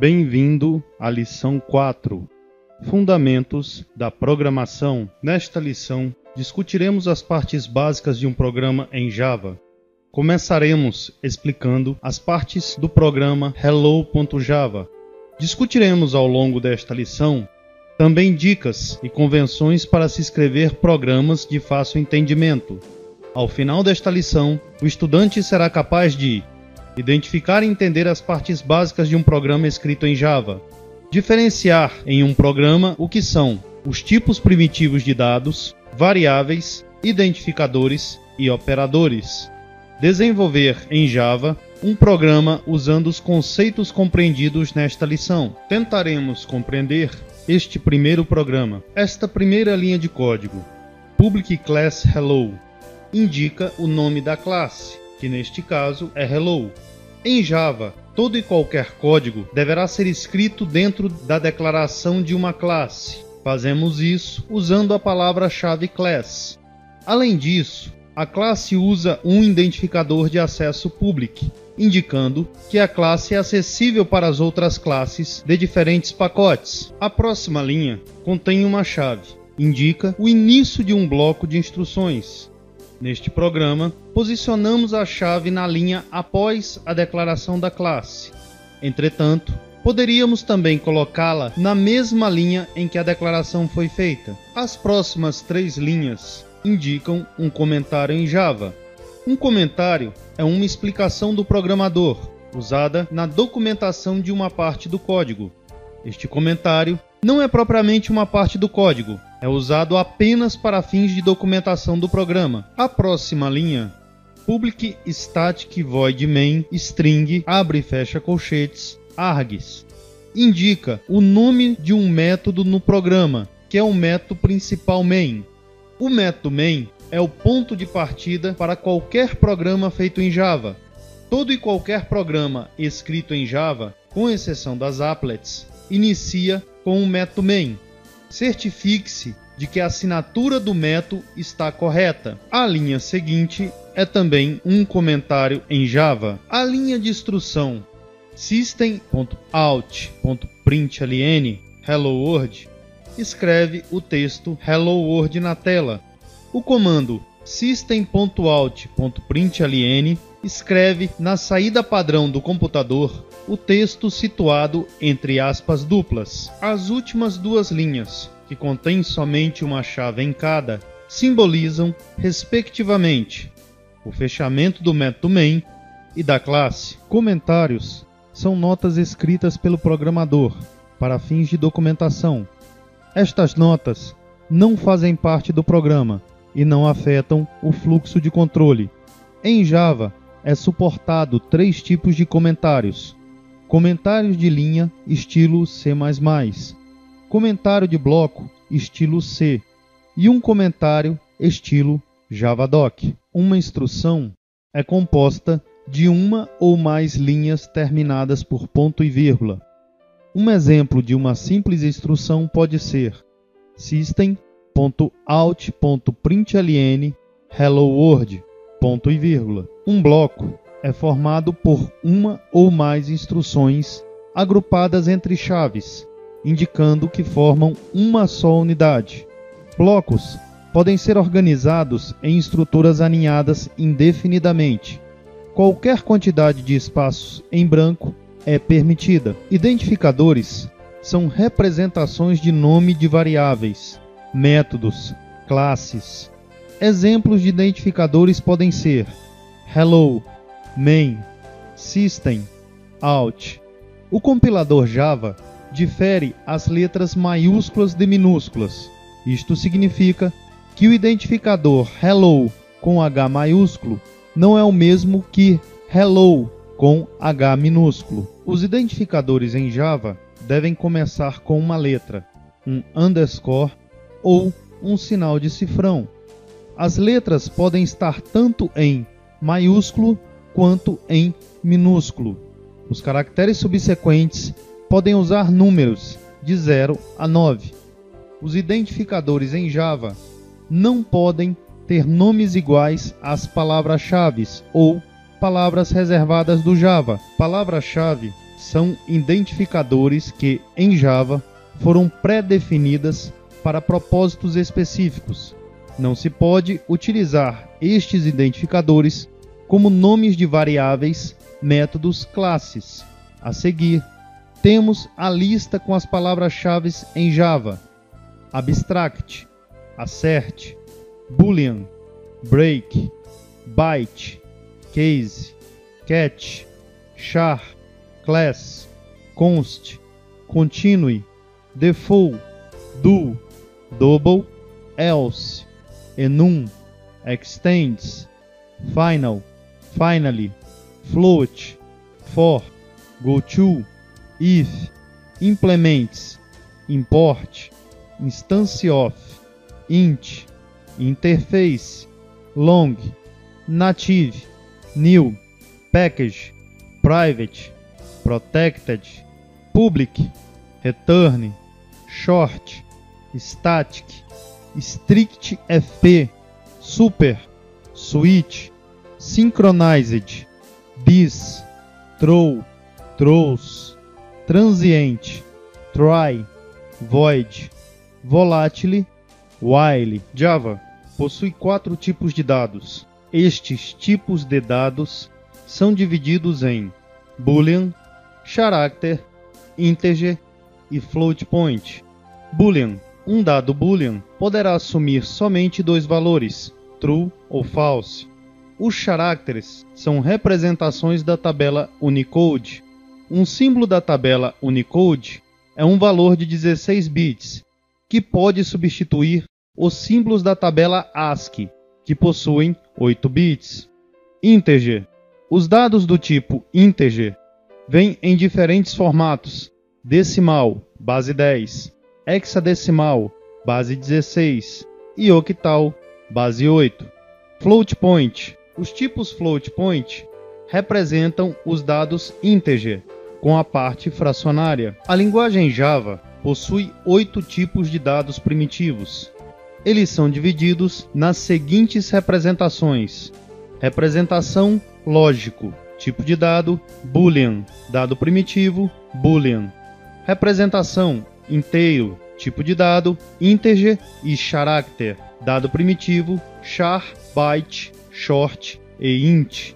Bem-vindo à lição 4, Fundamentos da Programação. Nesta lição, discutiremos as partes básicas de um programa em Java. Começaremos explicando as partes do programa Hello.java. Discutiremos ao longo desta lição também dicas e convenções para se escrever programas de fácil entendimento. Ao final desta lição, o estudante será capaz de identificar e entender as partes básicas de um programa escrito em Java, diferenciar em um programa o que são os tipos primitivos de dados, variáveis, identificadores e operadores, desenvolver em Java um programa usando os conceitos compreendidos nesta lição. Tentaremos compreender este primeiro programa. Esta primeira linha de código, Public Class Hello, indica o nome da classe, que neste caso é Hello. Em Java, todo e qualquer código deverá ser escrito dentro da declaração de uma classe. Fazemos isso usando a palavra-chave class. Além disso, a classe usa um identificador de acesso public, indicando que a classe é acessível para as outras classes de diferentes pacotes. A próxima linha contém uma chave, indica o início de um bloco de instruções. Neste programa, posicionamos a chave na linha após a declaração da classe. Entretanto, poderíamos também colocá-la na mesma linha em que a declaração foi feita. As próximas 3 linhas indicam um comentário em Java. Um comentário é uma explicação do programador, usada na documentação de uma parte do código. Este comentário não é propriamente uma parte do código, é usado apenas para fins de documentação do programa. A próxima linha, Public Static Void Main String, abre e fecha colchetes, args, indica o nome de um método no programa, que é o método principal main. O método main é o ponto de partida para qualquer programa feito em Java. Todo e qualquer programa escrito em Java, com exceção das applets, inicia com o método main. Certifique-se de que a assinatura do método está correta. A linha seguinte é também um comentário em Java. A linha de instrução system.out.println Hello World escreve o texto Hello World na tela. O comando system.out.println escreve na saída padrão do computador o texto situado entre aspas duplas. As últimas 2 linhas, que contêm somente uma chave em cada, simbolizam, respectivamente, o fechamento do método main e da classe. Comentários são notas escritas pelo programador para fins de documentação. Estas notas não fazem parte do programa e não afetam o fluxo de controle. Em Java, é suportado 3 tipos de comentários: comentários de linha estilo C++, comentário de bloco estilo C e um comentário estilo Javadoc. Uma instrução é composta de uma ou mais linhas terminadas por ponto e vírgula. Um exemplo de uma simples instrução pode ser system.out.println Hello World, ponto e vírgula. Um bloco é formado por uma ou mais instruções agrupadas entre chaves, indicando que formam uma só unidade. Blocos podem ser organizados em estruturas aninhadas indefinidamente. Qualquer quantidade de espaços em branco é permitida. Identificadores são representações de nome de variáveis, métodos, classes. Exemplos de identificadores podem ser Hello, Main, System, Out. O compilador Java difere as letras maiúsculas de minúsculas. Isto significa que o identificador Hello com H maiúsculo não é o mesmo que Hello com H minúsculo. Os identificadores em Java devem começar com uma letra, um underscore ou um sinal de cifrão. As letras podem estar tanto em maiúsculo quanto em minúsculo. Os caracteres subsequentes podem usar números de 0 a 9. Os identificadores em Java não podem ter nomes iguais às palavras-chave ou palavras reservadas do Java. Palavra-chave são identificadores que, em Java, foram pré-definidas para propósitos específicos. Não se pode utilizar estes identificadores como nomes de variáveis, métodos, classes. A seguir, temos a lista com as palavras-chave em Java: abstract, assert, boolean, break, byte, case, catch, char, class, const, continue, default, do, double, else, enum, extends, final, finally, float, for, goto, if, implements, import, instance of, int, interface, long, native, new, package, private, protected, public, return, short, static, strict fp, super, switch, synchronized, bis, throw, throws, transient, try, void, volatile, while. Java possui 4 tipos de dados. Estes tipos de dados são divididos em boolean, character, integer e float point. Boolean. Um dado boolean poderá assumir somente 2 valores, true ou false. Os characteres são representações da tabela Unicode. Um símbolo da tabela Unicode é um valor de 16 bits, que pode substituir os símbolos da tabela ASCII, que possuem 8 bits. Integer. Os dados do tipo integer vêm em diferentes formatos: decimal, base 10, hexadecimal, base 16 e octal, base 8. Float point. Os tipos float point representam os dados integer, com a parte fracionária. A linguagem Java possui 8 tipos de dados primitivos. Eles são divididos nas seguintes representações: representação lógico, tipo de dado boolean, dado primitivo boolean. Representação inteiro, tipo de dado integer e character, dado primitivo char, byte, short e int.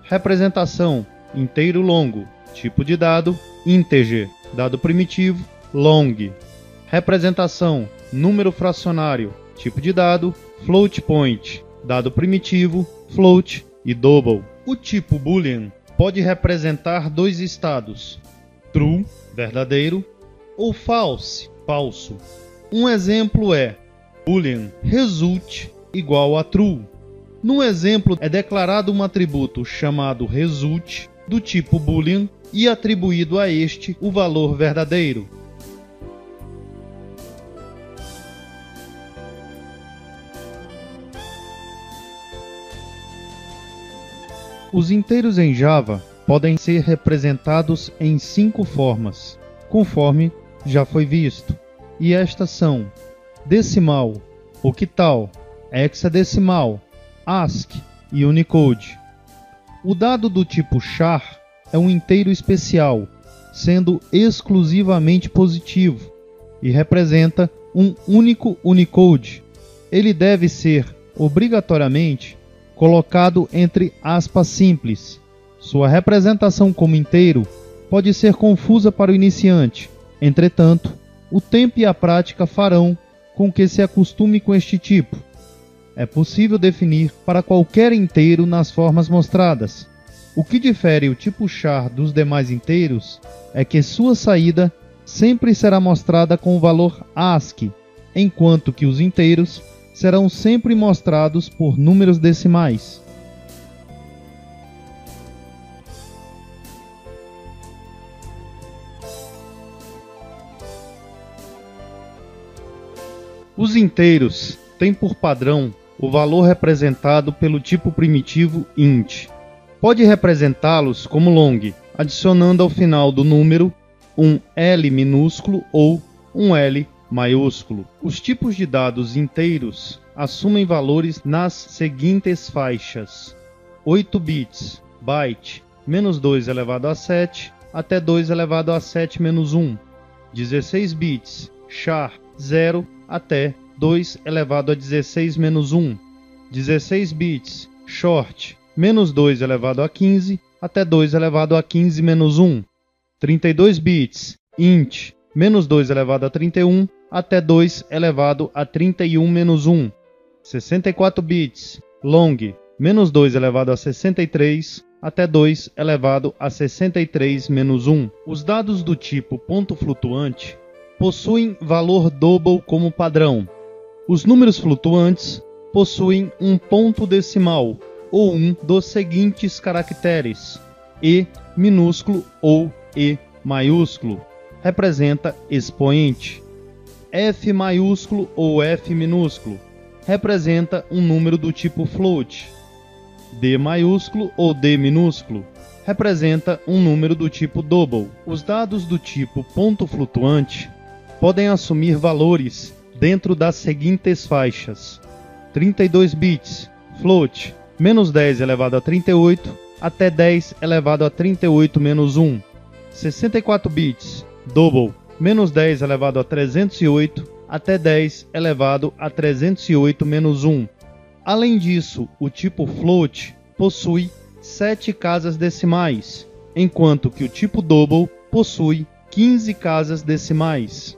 Representação inteiro longo, tipo de dado integer, dado primitivo long. Representação número fracionário, tipo de dado float point, dado primitivo float e double. O tipo boolean pode representar 2 estados: true, verdadeiro, ou false, falso. Um exemplo é boolean result igual a true. No exemplo é declarado um atributo chamado result do tipo boolean e atribuído a este o valor verdadeiro. Os inteiros em Java podem ser representados em 5 formas, conforme já foi visto, e estas são decimal, octal, hexadecimal, ASCII e Unicode. O dado do tipo char é um inteiro especial, sendo exclusivamente positivo, e representa um único Unicode. Ele deve ser, obrigatoriamente, colocado entre aspas simples. Sua representação como inteiro pode ser confusa para o iniciante. Entretanto, o tempo e a prática farão com que se acostume com este tipo. É possível definir para qualquer inteiro nas formas mostradas. O que difere o tipo char dos demais inteiros é que sua saída sempre será mostrada com o valor ASCII, enquanto que os inteiros serão sempre mostrados por números decimais. Os inteiros têm por padrão o valor representado pelo tipo primitivo int. Pode representá-los como long, adicionando ao final do número um L minúsculo ou um L maiúsculo. Os tipos de dados inteiros assumem valores nas seguintes faixas: 8 bits, byte, -2 elevado a 7, até 2 elevado a 7 menos 1. 16 bits char 0 até 2 elevado a 16 menos 1. 16 bits short menos 2 elevado a 15 até 2 elevado a 15 menos 1. 32 bits int menos 2 elevado a 31 até 2 elevado a 31 menos 1. 64 bits long menos 2 elevado a 63 até 2 elevado a 63 menos 1. Os dados do tipo ponto flutuante possuem valor double como padrão. Os números flutuantes possuem um ponto decimal ou um dos seguintes caracteres: E minúsculo ou E maiúsculo, representa expoente. F maiúsculo ou F minúsculo, representa um número do tipo float. D maiúsculo ou D minúsculo, representa um número do tipo double. Os dados do tipo ponto flutuante podem assumir valores dentro das seguintes faixas: 32 bits float menos 10 elevado a 38 até 10 elevado a 38 menos 1. 64 bits double menos 10 elevado a 308 até 10 elevado a 308 menos 1. Além disso, o tipo float possui 7 casas decimais, enquanto que o tipo double possui 15 casas decimais.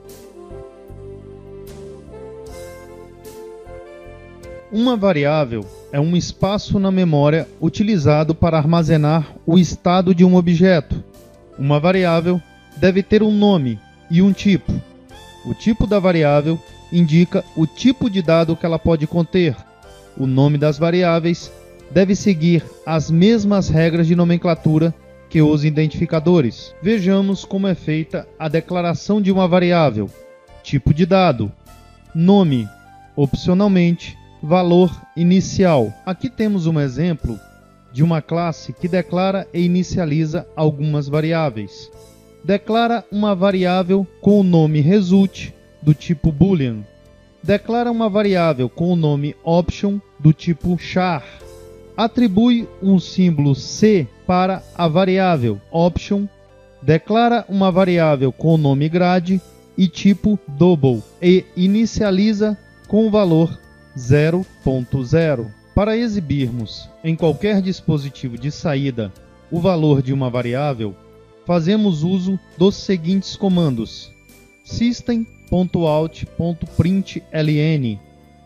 Uma variável é um espaço na memória utilizado para armazenar o estado de um objeto. Uma variável deve ter um nome e um tipo. O tipo da variável indica o tipo de dado que ela pode conter. O nome das variáveis deve seguir as mesmas regras de nomenclatura que os identificadores. Vejamos como é feita a declaração de uma variável. Tipo de dado: nome, opcionalmente, valor inicial. Aqui temos um exemplo de uma classe que declara e inicializa algumas variáveis. Declara uma variável com o nome result, do tipo boolean. Declara uma variável com o nome option, do tipo char. Atribui um símbolo C para a variável option. Declara uma variável com o nome grade e tipo double e inicializa com o valor 0.0. Para exibirmos em qualquer dispositivo de saída o valor de uma variável, fazemos uso dos seguintes comandos: system.out.println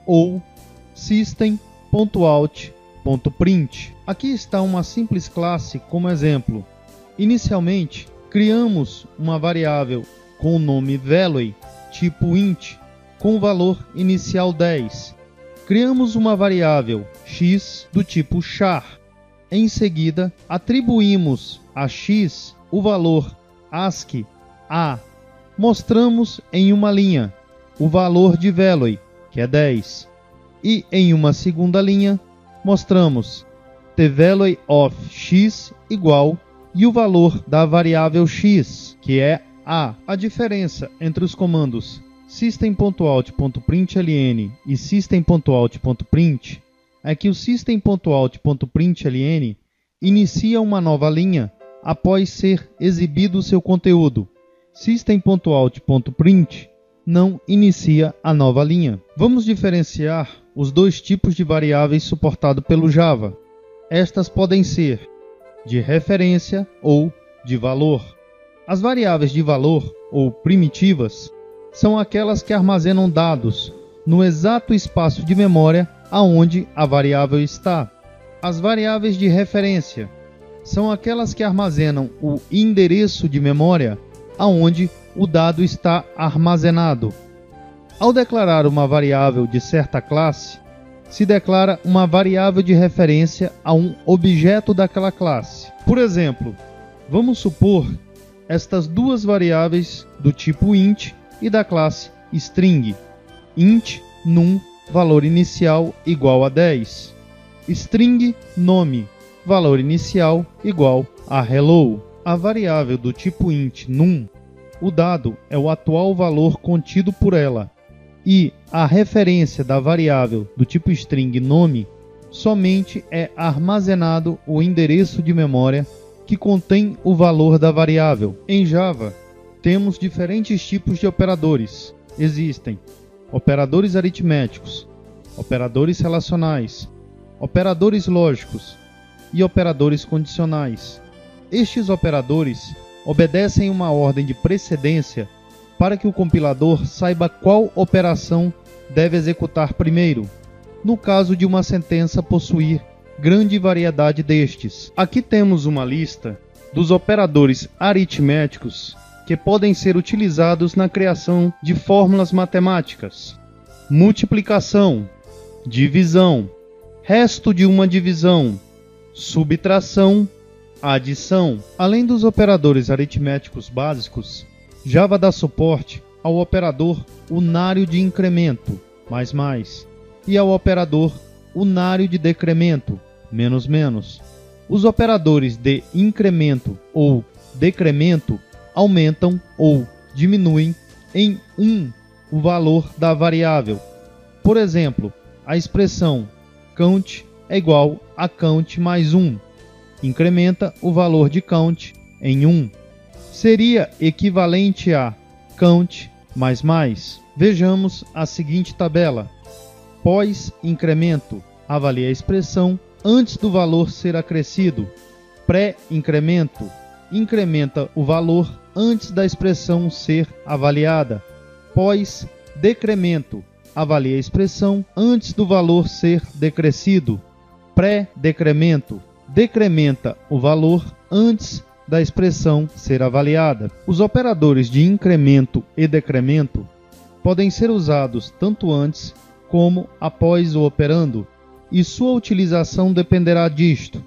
ou system.out.print. Aqui está uma simples classe como exemplo. Inicialmente, criamos uma variável com o nome value, tipo int, com o valor inicial 10. Criamos uma variável x do tipo char. Em seguida, atribuímos a x o valor ASCII A. Mostramos em uma linha o valor de value, que é 10. E em uma segunda linha, mostramos the value of x igual e o valor da variável x, que é A. A diferença entre os comandos system.out.println e system.out.print é que o system.out.println inicia uma nova linha após ser exibido seu conteúdo. System.out.print não inicia a nova linha. Vamos diferenciar os dois tipos de variáveis suportados pelo Java. Estas podem ser de referência ou de valor. As variáveis de valor ou primitivas são aquelas que armazenam dados no exato espaço de memória aonde a variável está. As variáveis de referência são aquelas que armazenam o endereço de memória aonde o dado está armazenado. Ao declarar uma variável de certa classe, se declara uma variável de referência a um objeto daquela classe. Por exemplo, vamos supor estas duas variáveis do tipo int e da classe string. Int num valor inicial igual a 10. String nome valor inicial igual a hello. A variável do tipo int num, o dado é o atual valor contido por ela, e a referência da variável do tipo string nome somente é armazenado o endereço de memória que contém o valor da variável. Em Java, temos diferentes tipos de operadores. Existem operadores aritméticos, operadores relacionais, operadores lógicos e operadores condicionais. Estes operadores obedecem uma ordem de precedência para que o compilador saiba qual operação deve executar primeiro, no caso de uma sentença possuir grande variedade destes. Aqui temos uma lista dos operadores aritméticos que podem ser utilizados na criação de fórmulas matemáticas: multiplicação, divisão, resto de uma divisão, subtração, adição. Além dos operadores aritméticos básicos, Java dá suporte ao operador unário de incremento, mais, e ao operador unário de decremento, menos. Os operadores de incremento ou decremento aumentam ou diminuem em 1 o valor da variável. Por exemplo, a expressão count é igual a count mais 1. Incrementa o valor de count em 1. Seria equivalente a count mais. Vejamos a seguinte tabela. Pós-incremento, avalie a expressão antes do valor ser acrescido. Pré-incremento, incrementa o valor antes da expressão ser avaliada. Pós-decremento, avalie a expressão antes do valor ser decrescido. Pré-decremento, decrementa o valor antes da expressão ser avaliada. Os operadores de incremento e decremento podem ser usados tanto antes como após o operando, e sua utilização dependerá disto.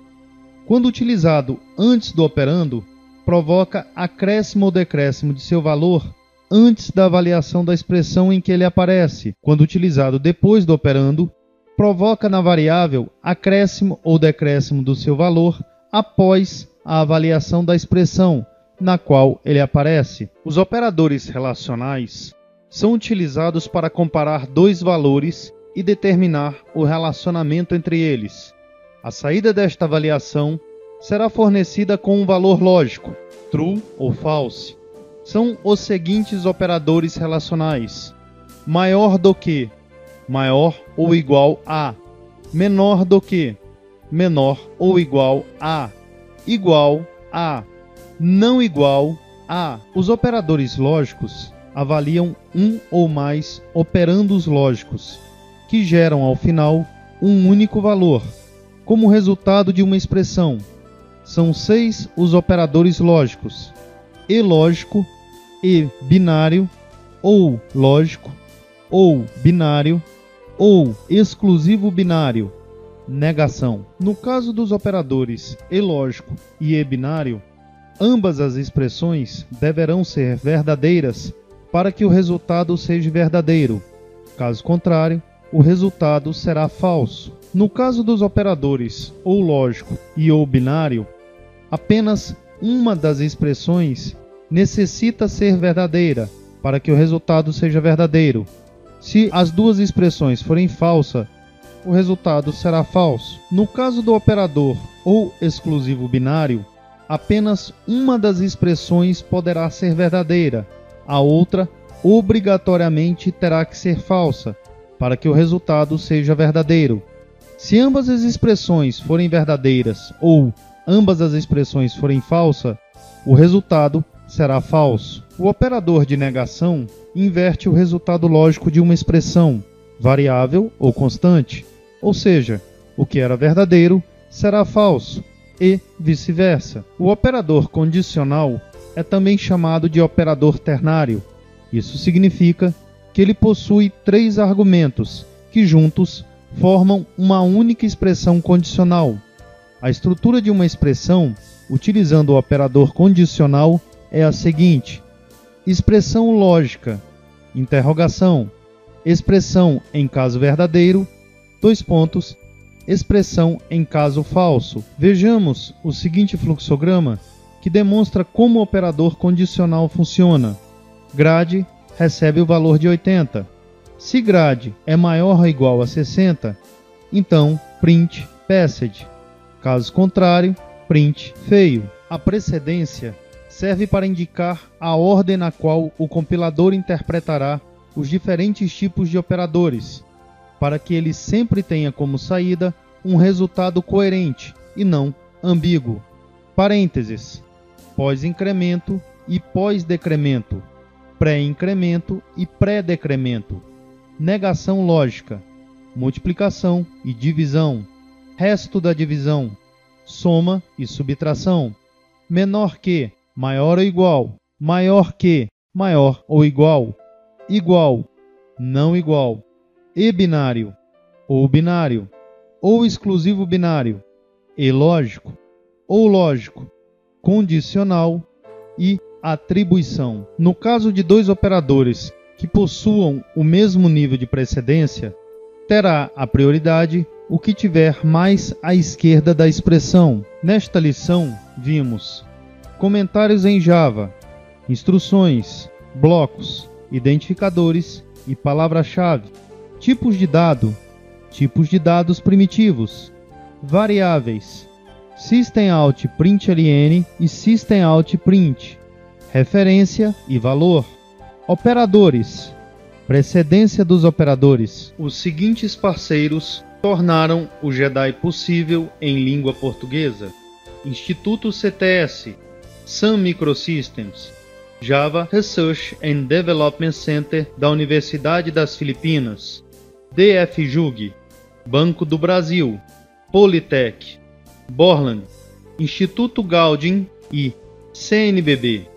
Quando utilizado antes do operando, provoca acréscimo ou decréscimo de seu valor antes da avaliação da expressão em que ele aparece. Quando utilizado depois do operando, provoca na variável acréscimo ou decréscimo do seu valor após a avaliação da expressão na qual ele aparece. Os operadores relacionais são utilizados para comparar dois valores e determinar o relacionamento entre eles. A saída desta avaliação será fornecida com um valor lógico, true ou false. São os seguintes operadores relacionais: maior do que, maior ou igual a; menor do que, menor ou igual a; igual a; não igual a. Os operadores lógicos avaliam um ou mais operandos lógicos, que geram ao final um único valor, como resultado de uma expressão. São 6 os operadores lógicos: e lógico, e binário, ou lógico, ou binário, ou exclusivo binário, negação. No caso dos operadores e lógico e e binário, ambas as expressões deverão ser verdadeiras para que o resultado seja verdadeiro. Caso contrário, o resultado será falso. No caso dos operadores ou lógico e ou binário, apenas uma das expressões necessita ser verdadeira para que o resultado seja verdadeiro. Se as duas expressões forem falsas, o resultado será falso. No caso do operador ou exclusivo binário, apenas uma das expressões poderá ser verdadeira, a outra obrigatoriamente terá que ser falsa para que o resultado seja verdadeiro. Se ambas as expressões forem verdadeiras ou ambas as expressões forem falsas, o resultado será falso. O operador de negação inverte o resultado lógico de uma expressão, variável ou constante, ou seja, o que era verdadeiro será falso, e vice-versa. O operador condicional é também chamado de operador ternário. Isso significa que ele possui 3 argumentos, que juntos formam uma única expressão condicional. A estrutura de uma expressão, utilizando o operador condicional, é a seguinte: expressão lógica, interrogação, expressão em caso verdadeiro, expressão em caso falso. Vejamos o seguinte fluxograma que demonstra como o operador condicional funciona. Grade recebe o valor de 80. Se grade é maior ou igual a 60, então print passed. Caso contrário, print fail. A precedência serve para indicar a ordem na qual o compilador interpretará os diferentes tipos de operadores, para que ele sempre tenha como saída um resultado coerente e não ambíguo. Parênteses. Pós-incremento e pós-decremento. Pré-incremento e pré-decremento. Negação lógica. Multiplicação e divisão. Resto da divisão. Soma e subtração. Menor que, maior ou igual. Maior que, maior ou igual. Igual, não igual. E binário, ou binário. Ou exclusivo binário. E lógico, ou lógico. Condicional e atribuição. No caso de dois operadores que possuam o mesmo nível de precedência, terá a prioridade o que tiver mais à esquerda da expressão. Nesta lição, vimos comentários em Java, instruções, blocos, identificadores e palavra-chave, tipos de dados primitivos, variáveis, systemout.println e systemout.print, referência e valor, operadores, precedência dos operadores. Os seguintes parceiros tornaram o Jedi possível em língua portuguesa: Instituto CTS, Sun Microsystems, Java Research and Development Center da Universidade das Filipinas, DFJUG, Banco do Brasil, Politec, Borland, Instituto Gaudium e CNBB.